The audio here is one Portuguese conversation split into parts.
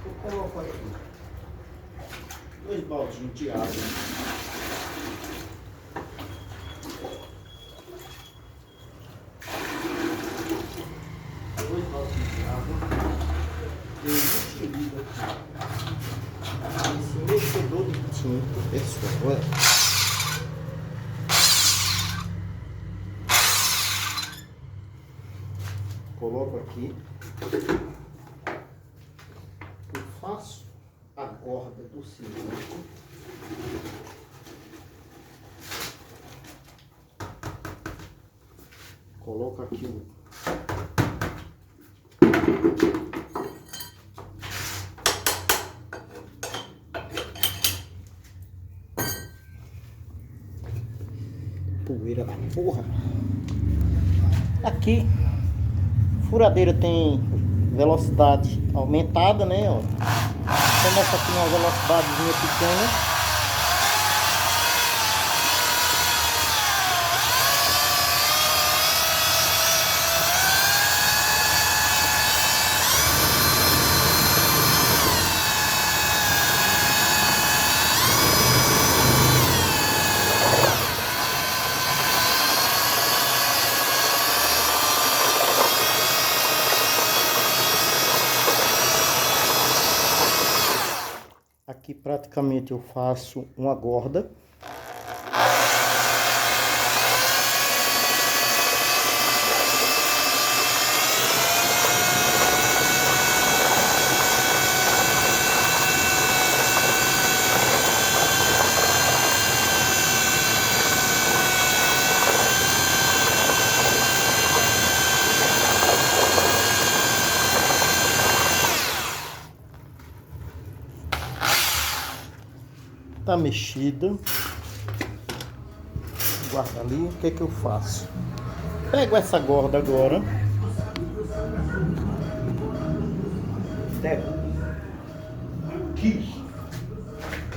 Eu coloco aqui 2 baldinhos de água. Eu utilizo aqui esse mexedor de tinta, pessoal. Olha. Coloco aqui. Eu faço a corda do cimento. Coloco aqui o poeira da porra. Aqui, furadeira tem velocidade aumentada, né? Ó. Começa aqui uma velocidadezinha pequena. Aqui praticamente eu faço uma gorda. Tá mexida. Guarda ali. O que que eu faço? Pego essa gorda agora. Pego aqui.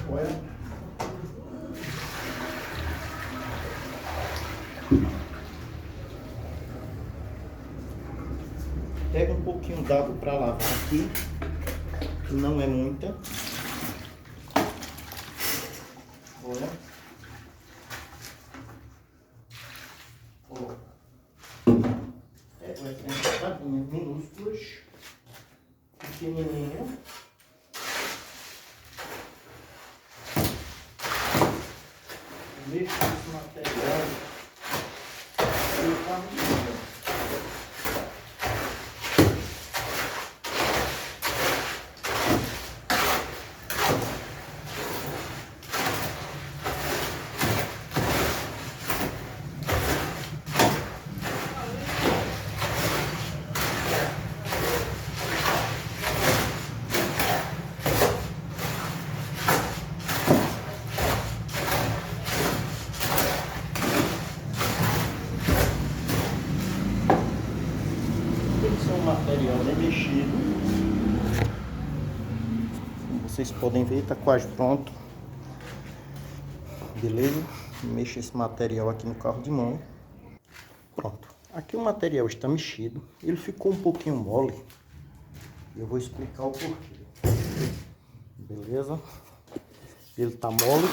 Olha. Pego um pouquinho d'água para lavar aqui, que não é muita. Olha. Pego essas enxadinhas minúsculas, pequenininha. Mexo esse material. Material bem mexido. Como vocês podem ver, tá quase pronto. Beleza? Mexo esse material aqui no carro de mão. Pronto. Aqui o material está mexido. Ele ficou um pouquinho mole. Eu vou explicar o porquê. Beleza? Ele tá mole,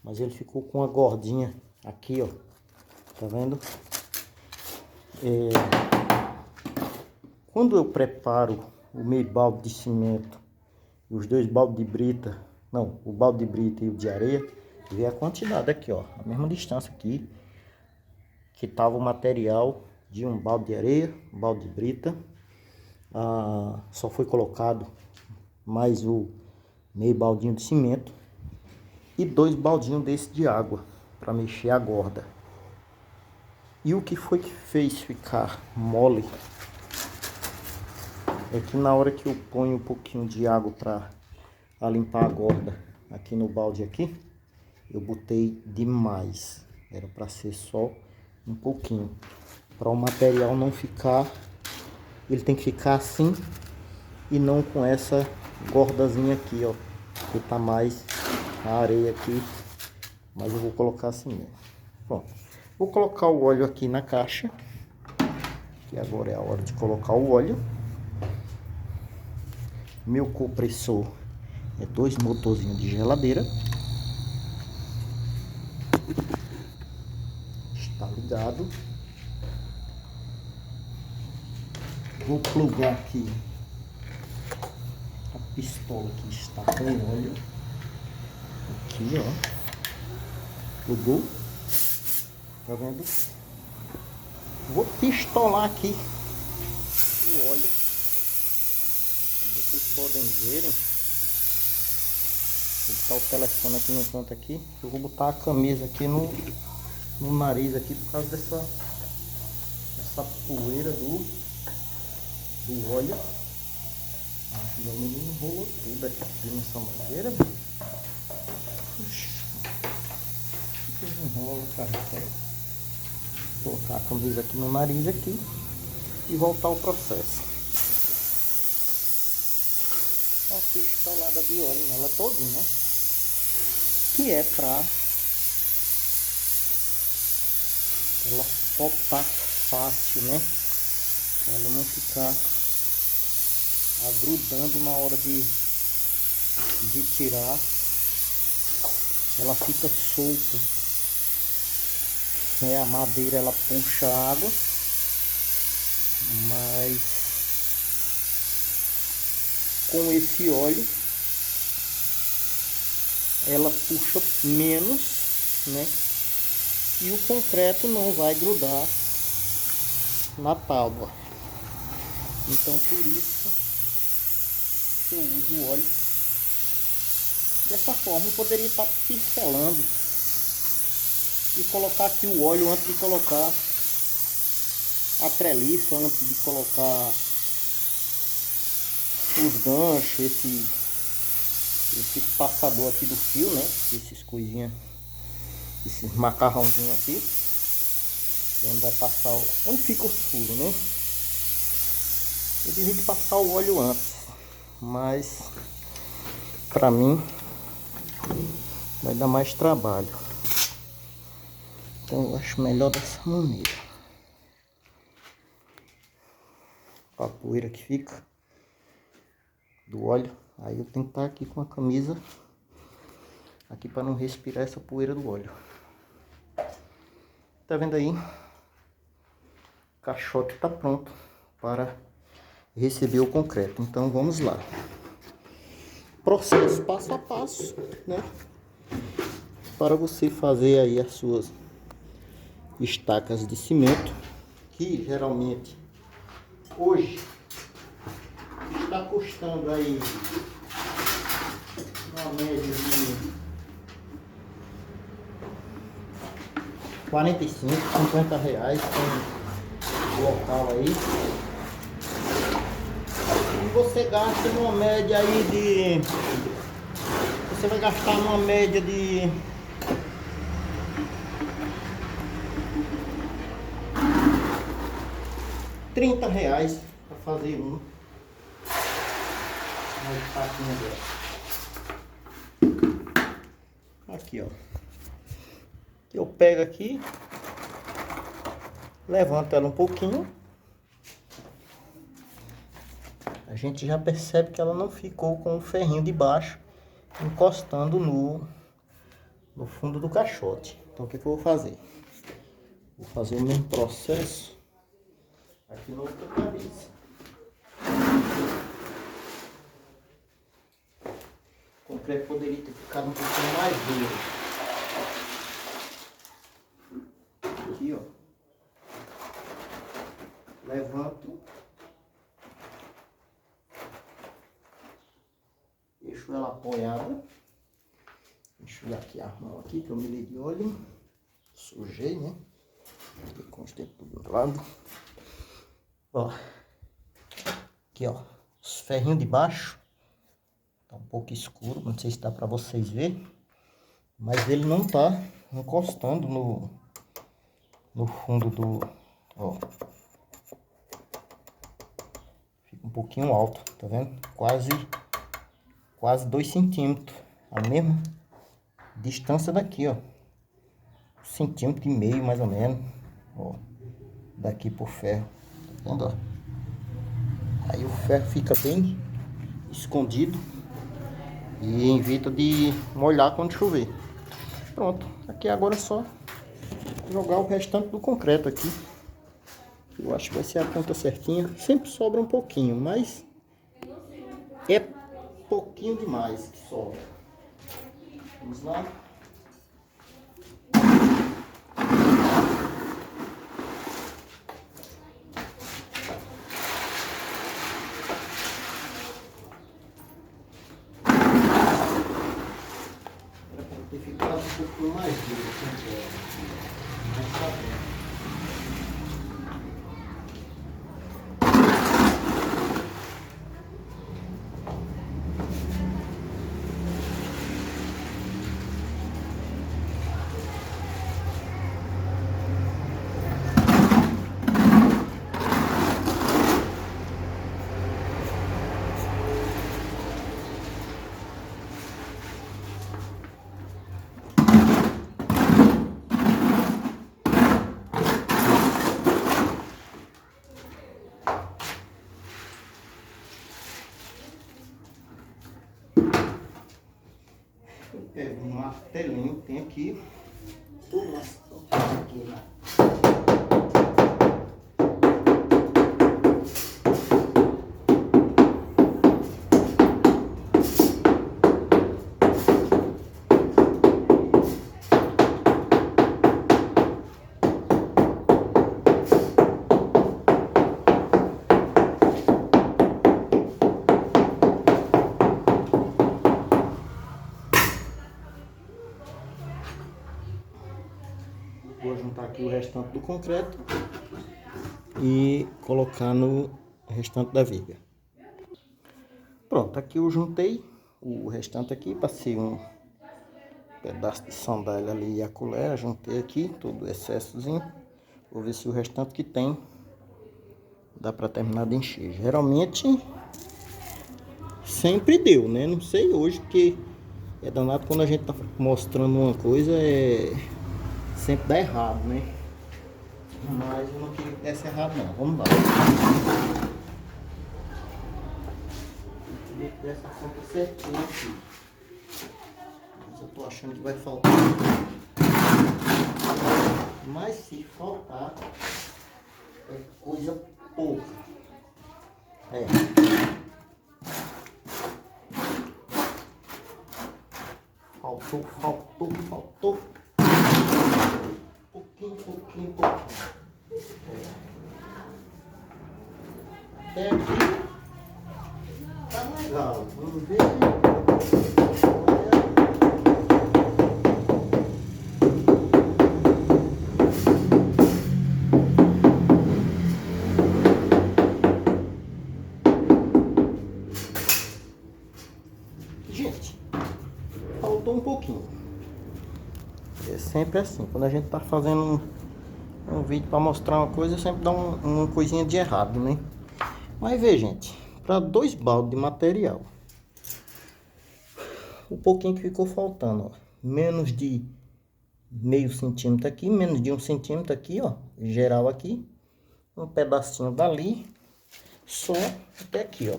mas ele ficou com uma gordinha aqui, ó. Tá vendo? Quando eu preparo o meio balde de cimento e os 2 baldes de brita, não, o balde de brita e o de areia, vê a quantidade aqui, ó, a mesma distância aqui que tava o material de um balde de areia, um balde de brita. Só foi colocado mais o meio baldinho de cimento e 2 baldinhos desse de água para mexer a gorda. E o que foi que fez ficar mole é que na hora que eu ponho um pouquinho de água para limpar a gorda aqui no balde aqui, eu botei demais. Era para ser só um pouquinho, para o material não ficar, ele tem que ficar assim e não com essa gordazinha aqui, ó, que tá mais a areia aqui, mas eu vou colocar assim mesmo. Bom, vou colocar o óleo aqui na caixa, que agora é a hora de colocar o óleo. Meu compressor é 2 motorzinhos de geladeira. Está ligado. Vou plugar aqui a pistola que está com óleo. Aqui, ó. Plugou. Tá vendo? Vou pistolar aqui o óleo. Vocês podem verem. Vou botar o telefone aqui no canto aqui. Eu vou botar a camisa aqui no nariz aqui por causa dessa poeira do óleo. Ah, o menino enrolou tudo aqui nessa mangueira. Puxa, que enrola, cara. Vou colocar a camisa aqui no nariz aqui e voltar ao processo. Uma pistolada de óleo nela todinha, que é pra ela soltar fácil, né? Pra ela não ficar agrudando na hora de tirar. Ela fica solta, né? A madeira ela puxa água, mas com esse óleo ela puxa menos, né? E o concreto não vai grudar na tábua. Então por isso eu uso o óleo dessa forma. Eu poderia estar pincelando e colocar aqui o óleo antes de colocar a treliça, antes de colocar os ganchos, esse passador aqui do fio, né? Esses coisinhas, esses macarrãozinhos aqui, onde vai passar onde fica os furos, né? Eu devia passar o óleo antes, mas pra mim vai dar mais trabalho. Então eu acho melhor dessa maneira. A poeira que fica do óleo. Aí eu tenho que estar aqui com a camisa aqui para não respirar essa poeira do óleo. Tá vendo aí? O caixote está pronto para receber o concreto. Então vamos lá. Processo passo a passo, né? Para você fazer aí as suas estacas de cimento, que geralmente hoje está custando aí uma média de 45, 50 reais com o local aí. E você gasta uma média aí de... Você vai gastar uma média de R$ 30 para fazer uma estaquinha dela. Aqui, ó. Eu pego aqui, levanto ela um pouquinho. A gente já percebe que ela não ficou com o ferrinho de baixo encostando no fundo do caixote. Então o que eu vou fazer? Vou fazer o mesmo processo aqui na outra cabeça. O concreto poderia ter ficado um pouquinho mais duro. Aqui, ó. Levanto. Deixo ela apoiada. Deixa eu aqui a mão aqui, que eu me liguei de óleo. Sujei, né? Fiquei com os dedos do lado. Ó. Aqui, ó. Os ferrinhos de baixo. Tá um pouco escuro, não sei se dá pra vocês verem. Mas ele não tá encostando no fundo do... Ó. Fica um pouquinho alto, tá vendo? Quase 2 centímetros. A mesma distância daqui, ó. 1,5 centímetro mais ou menos. Ó. Daqui pro ferro. Tá vendo, ó? Aí o ferro fica bem escondido e evita de molhar quando chover. Pronto, aqui agora é só jogar o restante do concreto aqui. Eu acho que vai ser a conta certinha. Sempre sobra um pouquinho, mas é pouquinho demais que sobra. Vamos lá. Tem ficado um pouquinho mais duro, mas tá bom. Eu pego um martelinho que tem aqui. Aqui, né? Vou juntar aqui o restante do concreto e colocar no restante da viga. Pronto, aqui eu juntei o restante aqui, passei um pedaço de sandália ali e a colher, juntei aqui todo o excessozinho. Vou ver se o restante que tem dá para terminar de encher. Geralmente sempre deu, né? Não sei hoje, porque é danado quando a gente tá mostrando uma coisa, sempre dá errado, né? Mas eu não queria que desse errado não. Vamos lá. Eu queria que desse a conta certinha aqui. Mas eu tô achando que vai faltar. Mas se faltar, é coisa pouca. Faltou. Pouquinho. Até aqui tá legal. Vamos ver. Gente, faltou um pouquinho. É sempre assim, quando a gente tá fazendo um vídeo para mostrar uma coisa, sempre dá uma coisinha de errado, né? Mas vê, gente, para 2 baldes de material, o pouquinho que ficou faltando, ó, menos de meio centímetro aqui, menos de 1 centímetro aqui, ó, geral aqui, um pedacinho dali, só até aqui, ó.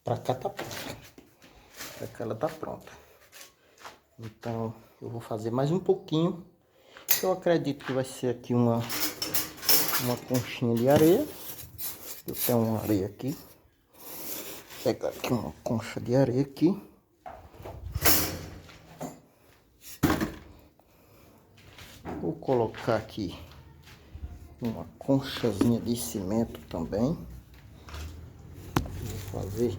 Pra cá tá pronta. Pra cá ela tá pronta. Então eu vou fazer mais um pouquinho. Eu acredito que vai ser aqui uma conchinha de areia. Eu tenho uma areia aqui. Vou pegar aqui uma concha de areia aqui. Vou colocar aqui uma conchazinha de cimento também. Vou fazer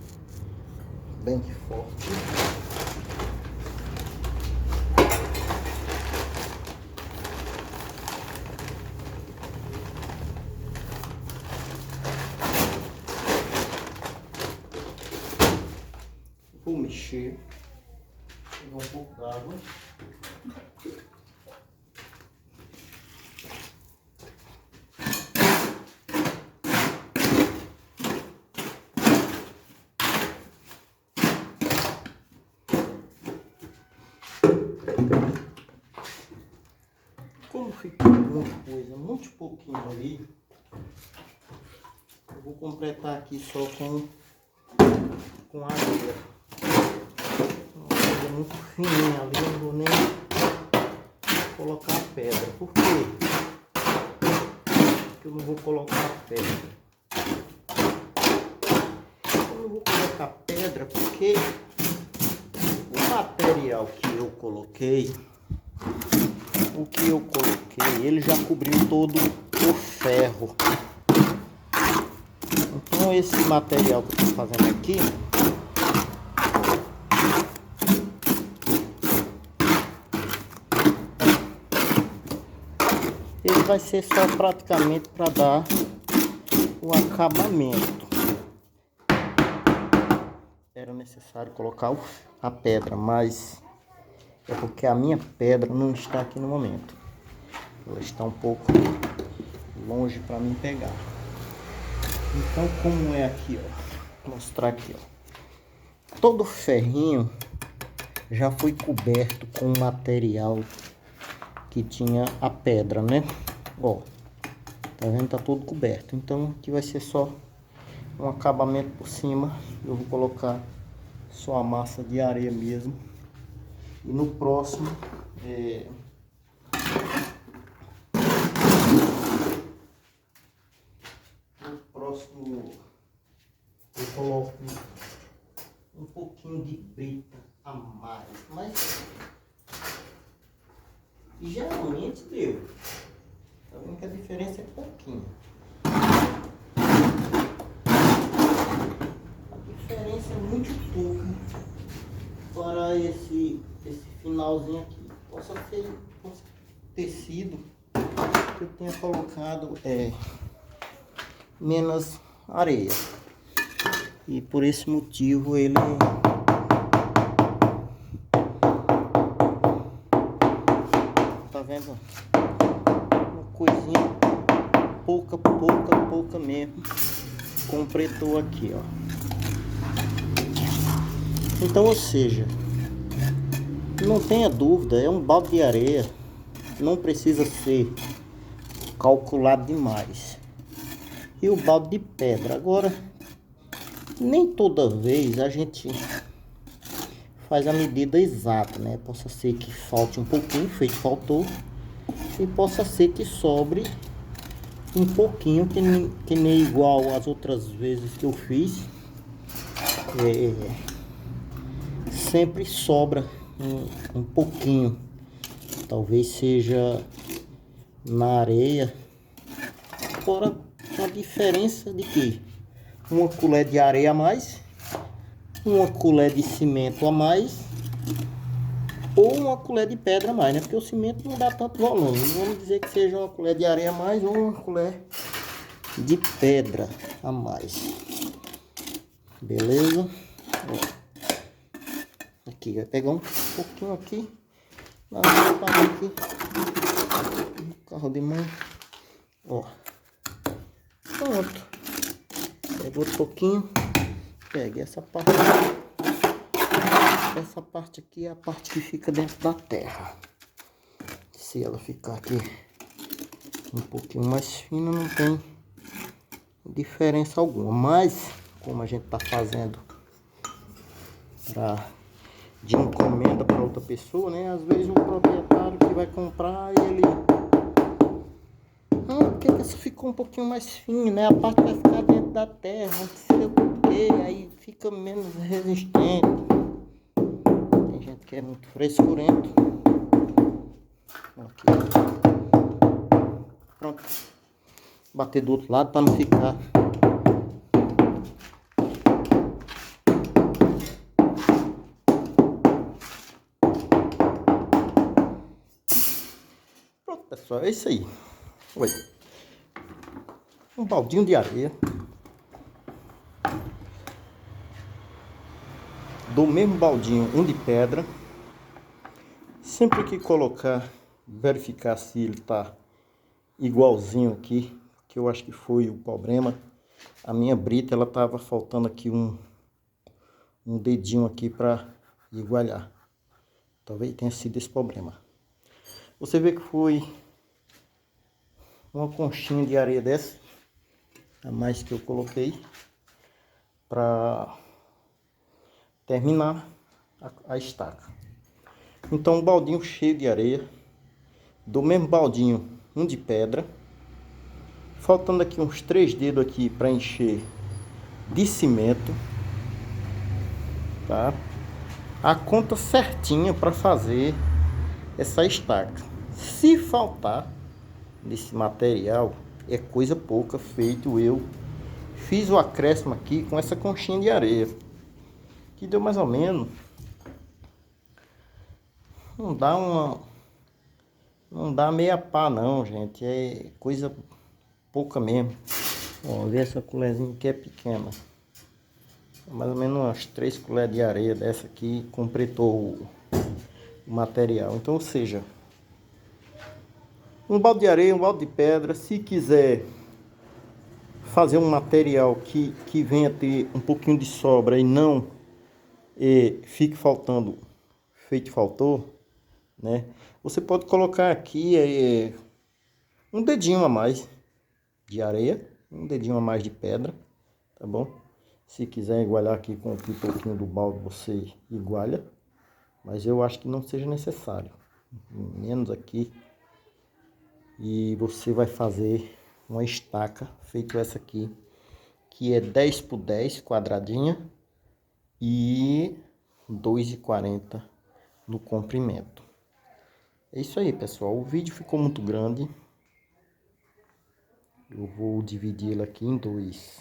bem forte. Vou mexer, pegar um pouco d'água. Como ficou muita coisa, muito pouquinho ali, eu vou completar aqui só com com areia. Uma coisa muito fininha ali, eu não vou nem colocar a pedra. Por quê? Porque eu não vou colocar a pedra. Eu não vou colocar pedra porque o material que eu coloquei, ele já cobriu todo o ferro. Então esse material que eu estou fazendo aqui, ele vai ser só praticamente para dar o acabamento. Era necessário colocar a pedra, mas é porque a minha pedra não está aqui no momento. Ela está um pouco longe para mim pegar. Então, como é aqui, ó, vou mostrar aqui, ó. Todo o ferrinho já foi coberto com o material que tinha a pedra, né? Ó, tá vendo? Tá todo coberto. Então, aqui vai ser só um acabamento por cima. Eu vou colocar só a massa de areia mesmo. E no próximo, eu coloco um pouquinho de brita a mais, mas geralmente deu. Tá vendo que a diferença é pouquinho. A diferença é muito pouco para esse finalzinho aqui. Possa ter sido que eu tenha colocado menos areia. E por esse motivo ele tá vendo? Uma coisinha pouca mesmo completou aqui, ó. Então, ou seja, não tenha dúvida, é um balde de areia, não precisa ser calculado demais. E o balde de pedra, agora nem toda vez a gente faz a medida exata, né? Possa ser que falte um pouquinho, feito faltou, e possa ser que sobre um pouquinho, que nem igual as outras vezes que eu fiz. Sempre sobra um pouquinho, talvez seja na areia, fora a diferença de que uma colher de areia a mais, uma colher de cimento a mais, ou uma colher de pedra a mais, né? Porque o cimento não dá tanto volume. Vamos dizer que seja uma colher de areia a mais ou uma colher de pedra a mais. Beleza? Aqui, vai pegar um pouquinho aqui. Nós vamos parar aqui. Carro de mão. Ó. Pronto. Pega outro pouquinho. Pegue essa parte. Essa parte aqui é a parte que fica dentro da terra. Se ela ficar aqui um pouquinho mais fina, não tem diferença alguma. Mas, como a gente tá fazendo de encomenda para outra pessoa, né? Às vezes o proprietário que vai comprar, ele... Não, porque essa ficou um pouquinho mais fina, né? A parte vai ficar dentro da terra, não sei o que, aí fica menos resistente. Tem gente que é muito frescurento. Aqui. Pronto. Bater do outro lado para não ficar... Pronto, pessoal, é isso aí. Oi. Um baldinho de areia. Do mesmo baldinho, um de pedra. Sempre que colocar, verificar se ele tá igualzinho aqui, que eu acho que foi o problema. A minha brita, ela tava faltando aqui um dedinho aqui para igualar. Talvez tenha sido esse problema. Você vê que foi uma conchinha de areia dessa, a mais que eu coloquei, para terminar a estaca. Então um baldinho cheio de areia, do mesmo baldinho um de pedra, faltando aqui uns 3 dedos aqui para encher de cimento, tá? A conta certinha para fazer essa estaca. Se faltar desse material, é coisa pouca, feito eu fiz o acréscimo aqui com essa conchinha de areia, que deu mais ou menos, não dá meia pá não, gente, é coisa pouca mesmo. Ó, vê essa colherzinha que é pequena, mais ou menos umas 3 colheres de areia dessa aqui completou o material. Então, ou seja, um balde de areia, um balde de pedra. Se quiser fazer um material que venha ter um pouquinho de sobra e não fique faltando, feito faltou, né? Você pode colocar aqui um dedinho a mais de areia, um dedinho a mais de pedra, tá bom? Se quiser igualar aqui com o pitoquinho do balde, você iguala, mas eu acho que não seja necessário. Menos aqui. E você vai fazer uma estaca, feito essa aqui, que é 10 por 10 quadradinha e 2,40 no comprimento. É isso aí, pessoal. O vídeo ficou muito grande. Eu vou dividir ele aqui em dois.